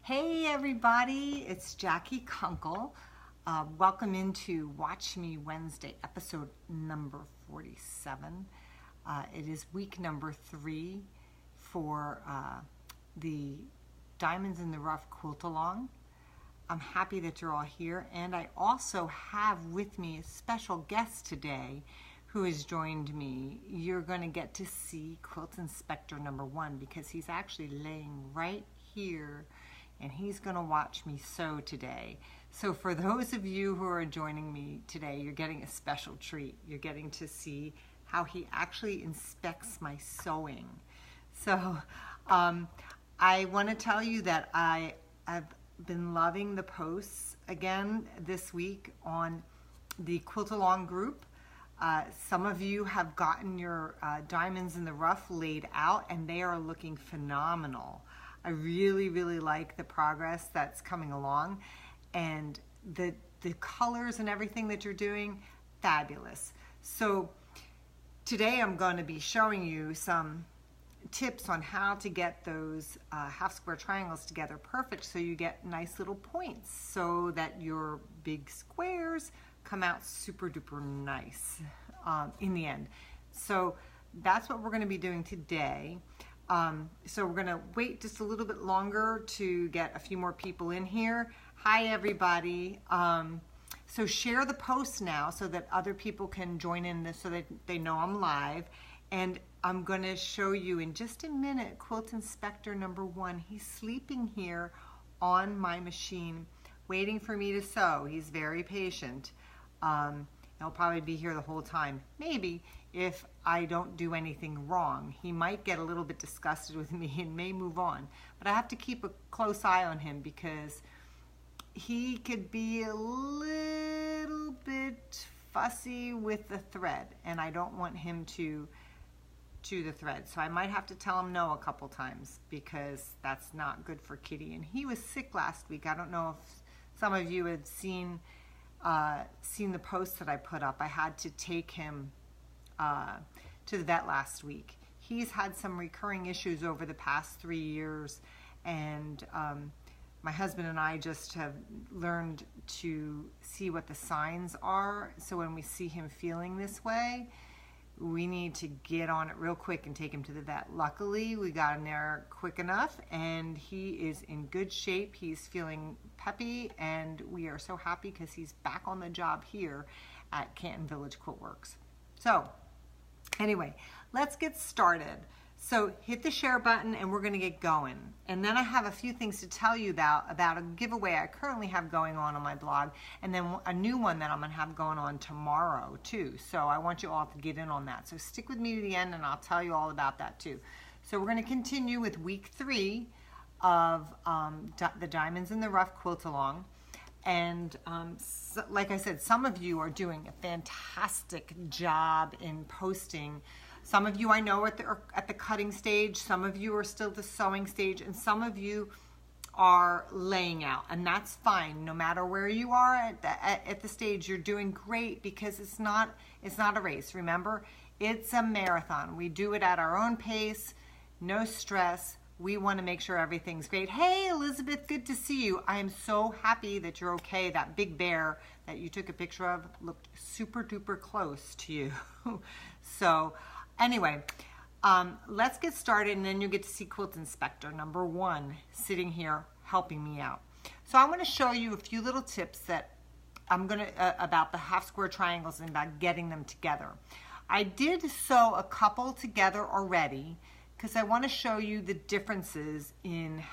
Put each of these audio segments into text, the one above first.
Hey everybody, it's Jackie Kunkel. Welcome into Watch Me Wednesday, episode number 47. It is week number 3 for the Diamonds in the Rough Quilt Along. I'm happy that you're all here, and I also have with me a special guest today who has joined me. You're going to get to see Quilt Inspector number 1 because he's actually laying right here and he's going to watch me sew today. So for those of you who are joining me today, you're getting a special treat. You're getting to see how he actually inspects my sewing. So I want to tell you that I've been loving the posts again this week on the Quilt Along group. Some of you have gotten your Diamonds in the Rough laid out and they are looking phenomenal. I really like the progress that's coming along, and the colors and everything that you're doing, fabulous. So today I'm going to be showing you some tips on how to get those half square triangles together perfect so you get nice little points so that your big squares come out super duper nice in the end. So that's what we're going to be doing today. So we're going to wait just a little bit longer to get a few more people in here. Hi everybody. So share the post now so that other people can join in this so that they know I'm live. And I'm going to show you in just a minute Quilt Inspector number 1. He's sleeping here on my machine waiting for me to sew. He's very patient. He'll probably be here the whole time. Maybe if I don't do anything wrong. He might get a little bit disgusted with me and may move on. But I have to keep a close eye on him because he could be a little bit fussy with the thread, and I don't want him to chew the thread. So I might have to tell him no a couple times because that's not good for Kitty. And he was sick last week. I don't know if some of you had seen the post that I put up. I had to take him to the vet last week. He's had some recurring issues over the past 3 years, and my husband and I just have learned to see what the signs are. So when we see him feeling this way, we need to get on it real quick and take him to the vet. Luckily, we got him there quick enough, and he is in good shape. He's feeling peppy, and we are so happy because he's back on the job here at Canton Village Quilt Works. So anyway, let's get started. So hit the share button and we're going to get going. And then I have a few things to tell you about a giveaway I currently have going on my blog, and then a new one that I'm going to have going on tomorrow too. So I want you all to get in on that. So stick with me to the end and I'll tell you all about that too. So we're going to continue with week 3 of the Diamonds in the Rough Quilt Along. And so, like I said, some of you are doing a fantastic job in posting. Some of you I know are at the cutting stage, some of you are still at the sewing stage, and some of you are laying out, and that's fine. No matter where you are at the stage, you're doing great because it's not a race. Remember, it's a marathon. We do it at our own pace, no stress. We want to make sure everything's great. Hey, Elizabeth, good to see you. I am so happy that you're okay. That big bear that you took a picture of looked super duper close to you. So anyway, let's get started, and then you'll get to see Quilt Inspector number 1 sitting here helping me out. So I'm going to show you a few little tips that I'm going to about the half square triangles and about getting them together. I did sew a couple together already because I want to show you the differences in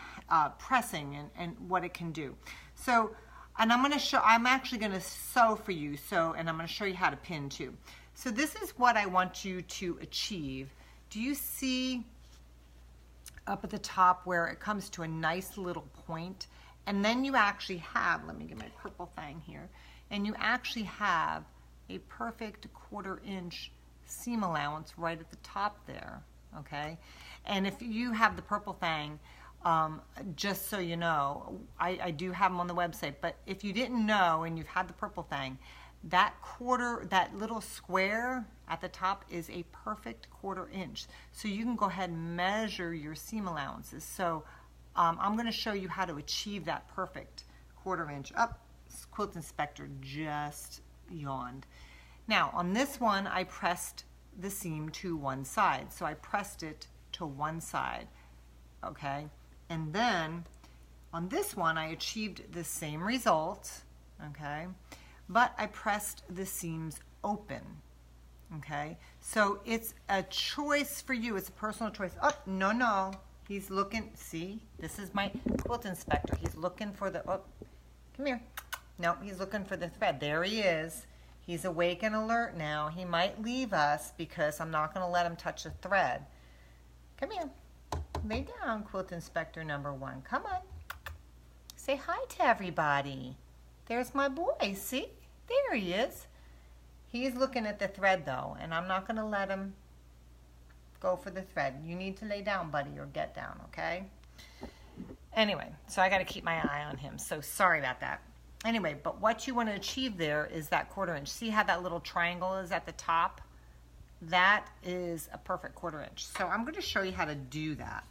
pressing and what it can do. So, and I'm actually going to sew for you. So, and I'm going to show you how to pin too. So this is what I want you to achieve. Do you see up at the top where it comes to a nice little point? And then you actually have, let me get my purple thing here, and you actually have a perfect 1/4 inch seam allowance right at the top there, okay? And if you have the purple thing, just so you know, I do have them on the website, but if you didn't know and you've had the purple thing, that little square at the top is a perfect 1/4 inch. So you can go ahead and measure your seam allowances. So I'm going to show you how to achieve that perfect 1/4 inch. Quilt Inspector just yawned. Now on this one I pressed the seam to one side, so I pressed it to one side, okay, and then on this one I achieved the same result, okay, but I pressed the seams open, okay. So it's a choice for you, it's a personal choice. Oh, no, he's looking, see, this is my Quilt Inspector, he's looking for the, oh, come here. No, he's looking for the thread. There he is. He's awake and alert now. He might leave us because I'm not going to let him touch the thread. Come here. Lay down, Quilt Inspector number 1. Come on. Say hi to everybody. There's my boy. See? There he is. He's looking at the thread though, and I'm not going to let him go for the thread. You need to lay down, buddy, or get down, okay? Anyway, so I got to keep my eye on him. So sorry about that. Anyway, but what you want to achieve there is that 1/4 inch. See how that little triangle is at the top? That is a perfect 1/4 inch. So I'm going to show you how to do that.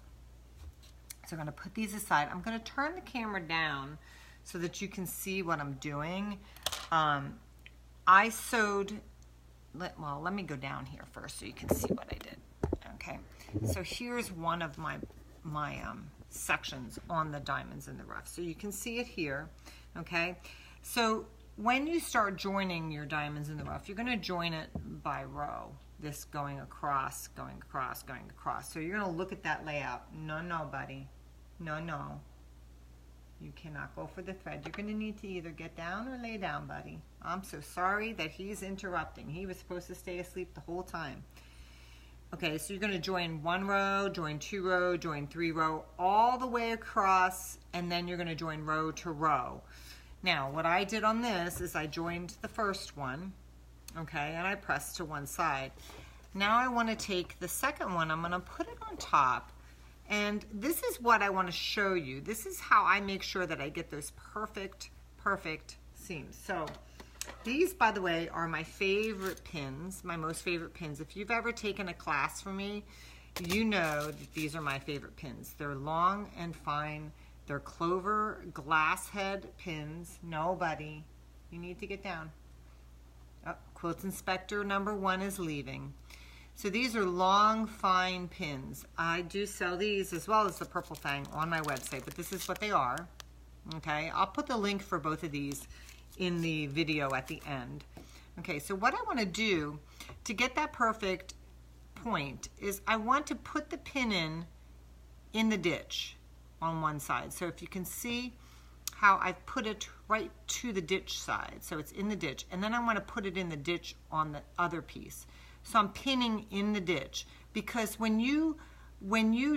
So I'm going to put these aside. I'm going to turn the camera down so that you can see what I'm doing. I sewed, well, let me go down here first so you can see what I did. Okay, so here's one of my sections on the diamonds in the rough. So you can see it here. Okay, so when you start joining your diamonds in the rough, you're going to join it by row. This going across, going across, going across. So you're going to look at that layout. No, buddy. No. You cannot go for the thread. You're going to need to either get down or lay down, buddy. I'm so sorry that he's interrupting. He was supposed to stay asleep the whole time. Okay, so you're going to join 1 row, join 2 row, join 3 row, all the way across, and then you're going to join row to row. Now, what I did on this is I joined the first one, okay, and I pressed to one side. Now I want to take the second one, I'm going to put it on top, and this is what I want to show you. This is how I make sure that I get those perfect seams. So these, by the way, are my favorite pins, my most favorite pins. If you've ever taken a class from me, you know that these are my favorite pins. They're long and fine. They're clover glass head pins. No, buddy, you need to get down. Oh, Quilt Inspector number 1 is leaving. So these are long, fine pins. I do sell these as well as the Purple Fang on my website, but this is what they are. Okay, I'll put the link for both of these in the video at the end. Okay, so what I want to do to get that perfect point is I want to put the pin in the ditch on one side. So if you can see how I've put it right to the ditch side, so it's in the ditch, and then I want to put it in the ditch on the other piece. So I'm pinning in the ditch because when you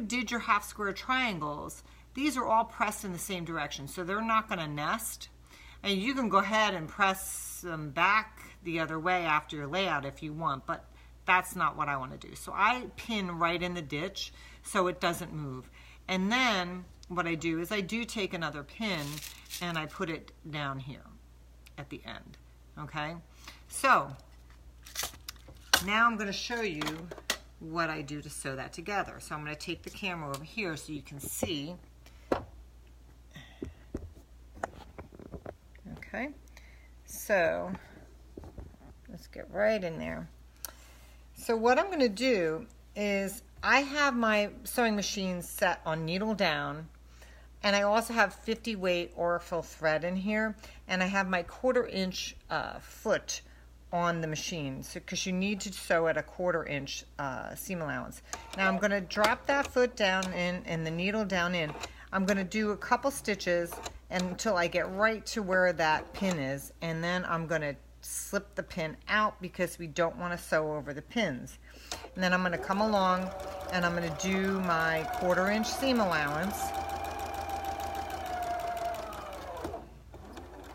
did your half square triangles, these are all pressed in the same direction, so they're not going to nest. And you can go ahead and press them back the other way after your layout if you want, but that's not what I want to do. So I pin right in the ditch so it doesn't move. And then what I do is I do take another pin and I put it down here at the end. Okay, so now I'm going to show you what I do to sew that together. So I'm going to take the camera over here so you can see. Okay, so let's get right in there. So what I'm going to do is I have my sewing machine set on needle down, and I also have 50 weight Aurifil thread in here, and I have my 1/4 inch foot on the machine, so because you need to sew at a 1/4 inch seam allowance. Now I'm going to drop that foot down in and the needle down in. I'm going to do a couple stitches until I get right to where that pin is, and then I'm going to slip the pin out because we don't want to sew over the pins. And then I'm going to come along and I'm going to do my 1/4 inch seam allowance.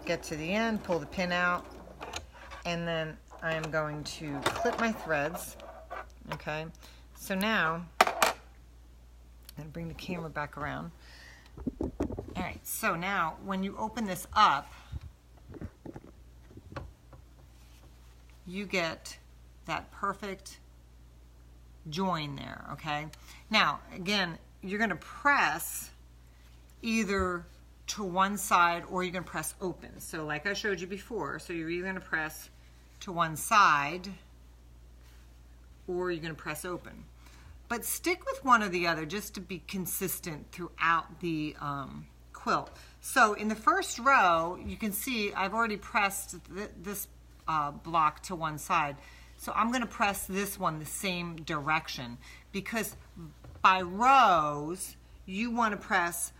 Get to the end, pull the pin out, and then I am going to clip my threads. Okay, so now I'm going to bring the camera back around. All right, so now when you open this up, you get that perfect join there, okay? Now, again, you're going to press either to one side or you're going to press open. So like I showed you before, so you're either going to press to one side or you're going to press open. But stick with one or the other just to be consistent throughout the quilt. So in the first row, you can see I've already pressed this block to one side. So I'm going to press this one the same direction, because by rows, you want to press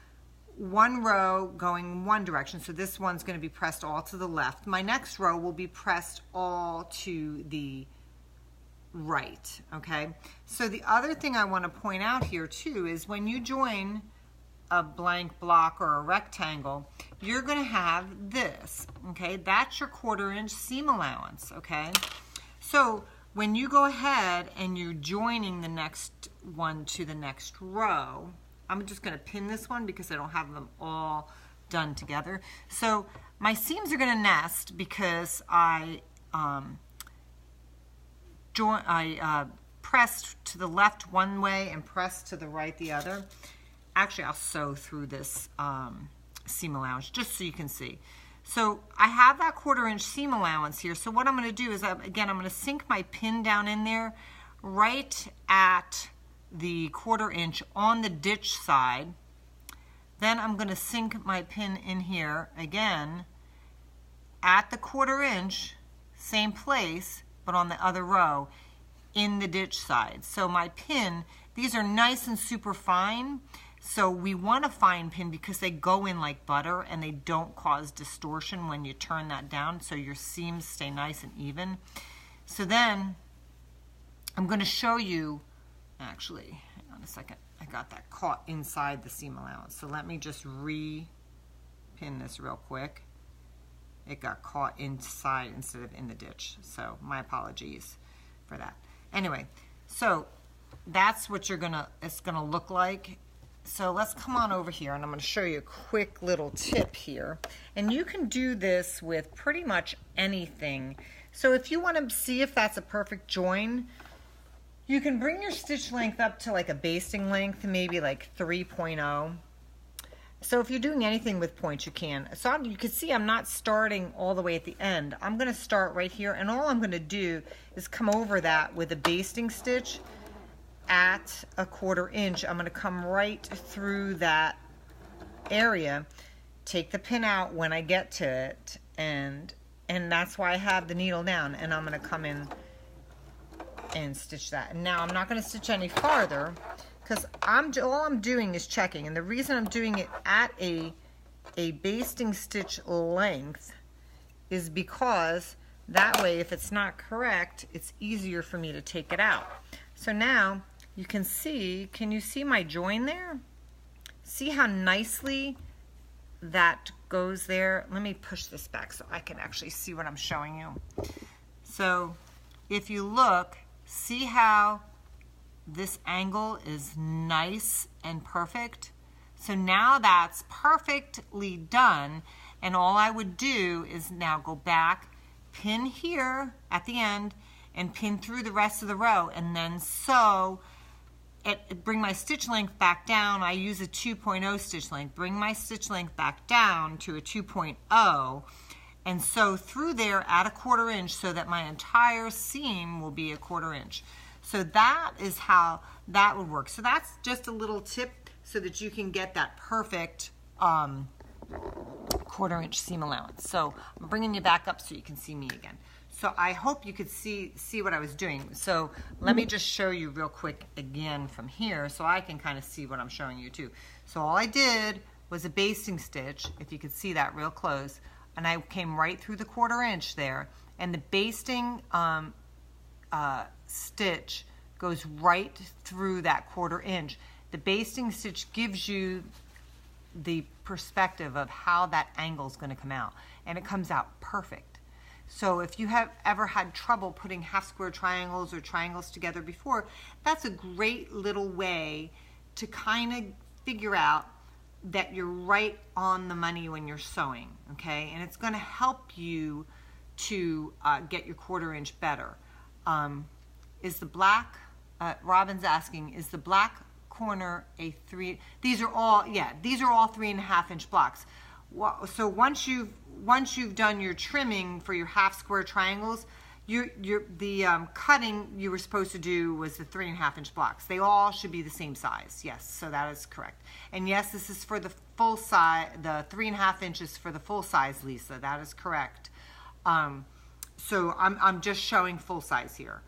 one row going one direction. So this one's going to be pressed all to the left. My next row will be pressed all to the right, okay? So the other thing I want to point out here too is when you join a blank block or a rectangle, you're going to have this, okay? That's your 1/4 inch seam allowance, okay? So when you go ahead and you're joining the next one to the next row, I'm just going to pin this one because I don't have them all done together. So my seams are going to nest because I pressed to the left one way and pressed to the right the other. Actually, I'll sew through this seam allowance just so you can see. So I have that 1/4 inch seam allowance here. So what I'm going to do is, again, I'm going to sink my pin down in there right at the 1/4 inch on the ditch side. Then I'm going to sink my pin in here again at the 1/4 inch, same place, but on the other row in the ditch side. So my pin, these are nice and super fine. So we want a fine pin because they go in like butter and they don't cause distortion when you turn that down, so your seams stay nice and even. So then I'm going to show you, actually, hang on a second, I got that caught inside the seam allowance. So let me just re-pin this real quick. It got caught inside instead of in the ditch, so my apologies for that. Anyway, so that's what it's gonna look like. So let's come on over here and I'm going to show you a quick little tip here. And you can do this with pretty much anything. So if you want to see if that's a perfect join, you can bring your stitch length up to like a basting length, maybe like 3.0. So if you're doing anything with points, you can. So you can see I'm not starting all the way at the end. I'm going to start right here, and all I'm going to do is come over that with a basting stitch at a 1/4 inch. I'm going to come right through that area, take the pin out when I get to it, and that's why I have the needle down, and I'm going to come in and stitch that. And now I'm not going to stitch any farther because all I'm doing is checking, and the reason I'm doing it at a basting stitch length is because that way if it's not correct, it's easier for me to take it out. So now you can see, can you see my join there? See how nicely that goes there? Let me push this back so I can actually see what I'm showing you. So if you look, see how this angle is nice and perfect? So now that's perfectly done, and all I would do is now go back, pin here at the end, and pin through the rest of the row, and then sew it, bring my stitch length back down. I use a 2.0 stitch length. Bring my stitch length back down to a 2.0 and sew through there at a 1/4 inch so that my entire seam will be a 1/4 inch. So that is how that would work. So that's just a little tip so that you can get that perfect 1/4 inch seam allowance. So I'm bringing you back up so you can see me again. So I hope you could see what I was doing. So let me just show you real quick again from here so I can kind of see what I'm showing you too. So all I did was a basting stitch, if you could see that real close, and I came right through the 1/4 inch there, and the basting stitch goes right through that 1/4 inch. The basting stitch gives you the perspective of how that angle is going to come out, and it comes out perfect. So if you have ever had trouble putting half square triangles or triangles together before, that's a great little way to kind of figure out that you're right on the money when you're sewing, okay? And it's going to help you to get your 1/4 inch better. Is the black, Robin's asking, is the black corner a 3. These are all 3.5-inch blocks. So once you've done your trimming for your half square triangles, the cutting you were supposed to do was the 3.5-inch blocks. They all should be the same size. Yes, so that is correct. And yes, this is for the full size. The 3.5 inches for the full size, Lisa. That is correct. So I'm just showing full size here.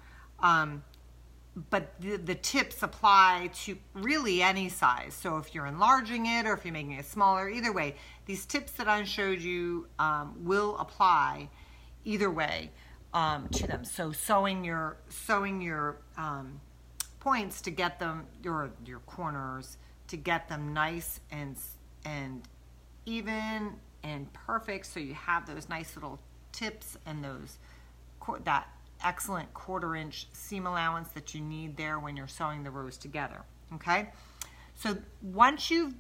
But the tips apply to really any size. So if you're enlarging it or if you're making it smaller, either way, these tips that I showed you will apply either way to them. So sewing your points to get them, your corners, to get them nice and even and perfect, so you have those nice little tips and that excellent 1/4-inch seam allowance that you need there when you're sewing the rows together. Okay, so once you've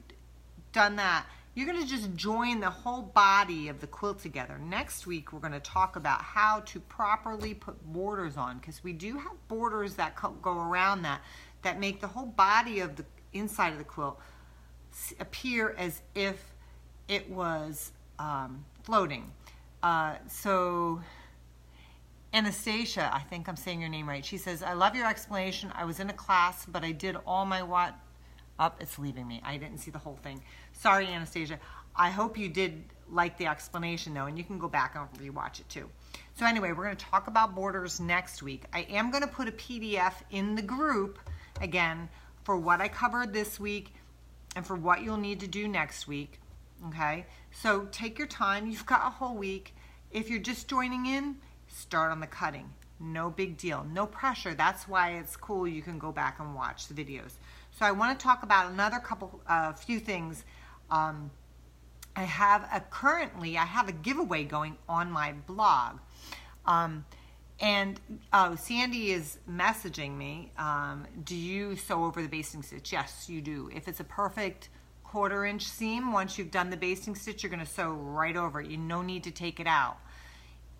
done that, you're going to just join the whole body of the quilt together. Next week we're going to talk about how to properly put borders on, because we do have borders that go around that make the whole body of the inside of the quilt appear as if it was floating. So Anastasia, I think I'm saying your name right, she says, I love your explanation. I was in a class, but I did all my it's leaving me. I didn't see the whole thing. Sorry, Anastasia. I hope you did like the explanation, though, and you can go back and rewatch it, too. So anyway, we're going to talk about borders next week. I am going to put a PDF in the group, again, for what I covered this week and for what you'll need to do next week, okay? So take your time. You've got a whole week. If you're just joining in, start on the cutting. No big deal. No pressure. That's why it's cool. You can go back and watch the videos. So I want to talk about another few things. I have a giveaway going on my blog. Sandy is messaging me. Do you sew over the basting stitch? Yes, you do. If it's a perfect 1/4-inch seam, once you've done the basting stitch, you're going to sew right over it. You no need to take it out.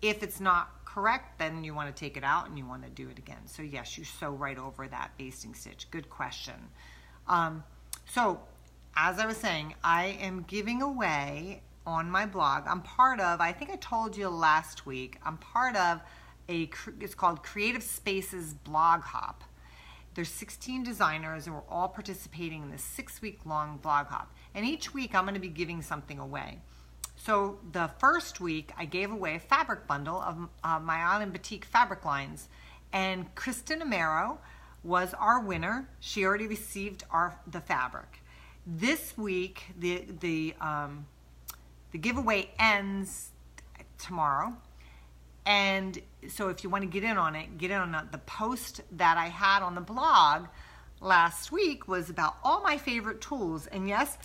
If it's not correct, then you want to take it out and you want to do it again. So yes, you sew right over that basting stitch. Good question. So as I was saying, I am giving away on my blog. I'm part of, I think I told you last week, I'm part of it's called Creative Spaces Blog Hop. There's 16 designers and we're all participating in this 6-week-long blog hop. And each week I'm going to be giving something away. So the first week I gave away a fabric bundle of my Island Batik fabric lines, and Kristen Amaro was our winner. She already received the fabric. This week the giveaway ends tomorrow, and so if you want to get in on it, get in on it. The post that I had on the blog last week was about all my favorite tools, and yes,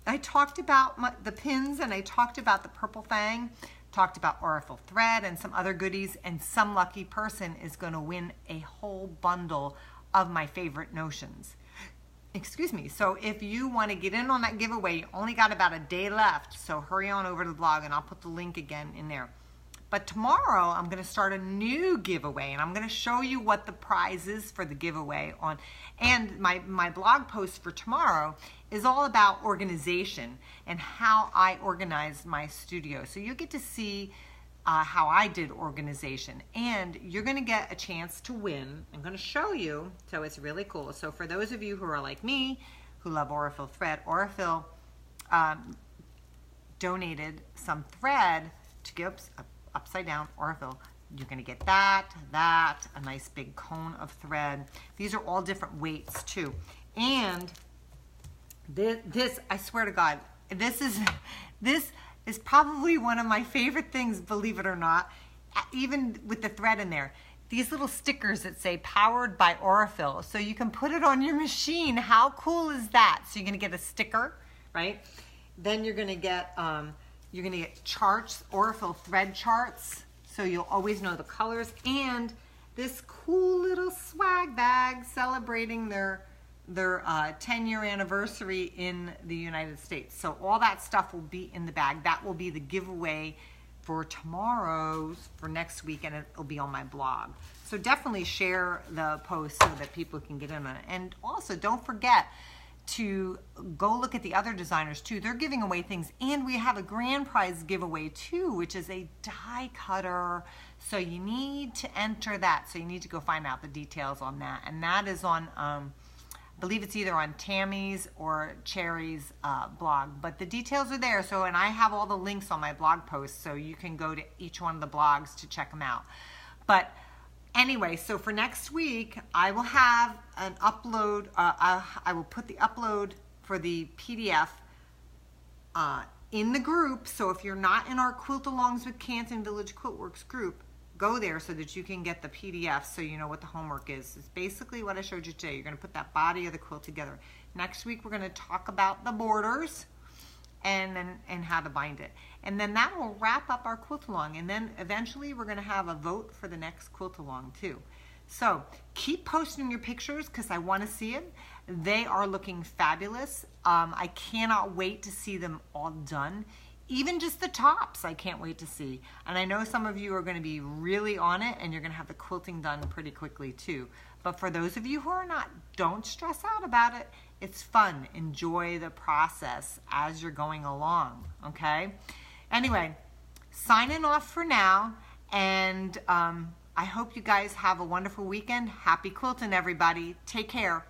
I talked about the pins, and I talked about the purple fang, talked about Aurifil thread and some other goodies, and some lucky person is going to win a whole bundle of my favorite notions. Excuse me. So if you want to get in on that giveaway, you only got about a day left, so hurry on over to the blog and I'll put the link again in there. But tomorrow I'm going to start a new giveaway, and I'm going to show you what the prize is for the giveaway on. And my blog post for tomorrow is all about organization and how I organize my studio. So you get to see how I did organization, and you're going to get a chance to win. I'm going to show you, so it's really cool. So for those of you who are like me, who love Aurifil thread, Aurifil donated some thread to give upside down Aurifil. You're going to get that, a nice big cone of thread. These are all different weights too. And this, I swear to God, this is probably one of my favorite things, believe it or not, even with the thread in there. These little stickers that say powered by Aurifil, so you can put it on your machine. How cool is that? So you're going to get a sticker, right? Then you're going to get charts, Aurifil thread charts, so you'll always know the colors, and this cool little swag bag celebrating their 10-year anniversary in the United States. So all that stuff will be in the bag. That will be the giveaway for tomorrow's, for next week, and it'll be on my blog. So definitely share the post so that people can get in on it. And also don't forget to go look at the other designers too. They're giving away things, and we have a grand prize giveaway too, which is a die cutter. So you need to enter that. So you need to go find out the details on that. And that is on, I believe it's either on Tammy's or Cherry's blog, but the details are there. So, and I have all the links on my blog post, so you can go to each one of the blogs to check them out. But anyway, so for next week, I will have an upload. I will put the upload for the PDF in the group. So if you're not in our Quilt Alongs with Canton Village Quiltworks group, go there so that you can get the PDF so you know what the homework is. It's basically what I showed you today. You're going to put that body of the quilt together. Next week, we're going to talk about the borders and how to bind it. And then that will wrap up our quilt along. And then eventually we're going to have a vote for the next quilt along too. So keep posting your pictures because I want to see it. They are looking fabulous. I cannot wait to see them all done. Even just the tops, I can't wait to see. And I know some of you are going to be really on it, and you're going to have the quilting done pretty quickly too. But for those of you who are not, don't stress out about it. It's fun. Enjoy the process as you're going along, okay? Anyway, signing off for now, and I hope you guys have a wonderful weekend. Happy quilting, everybody. Take care.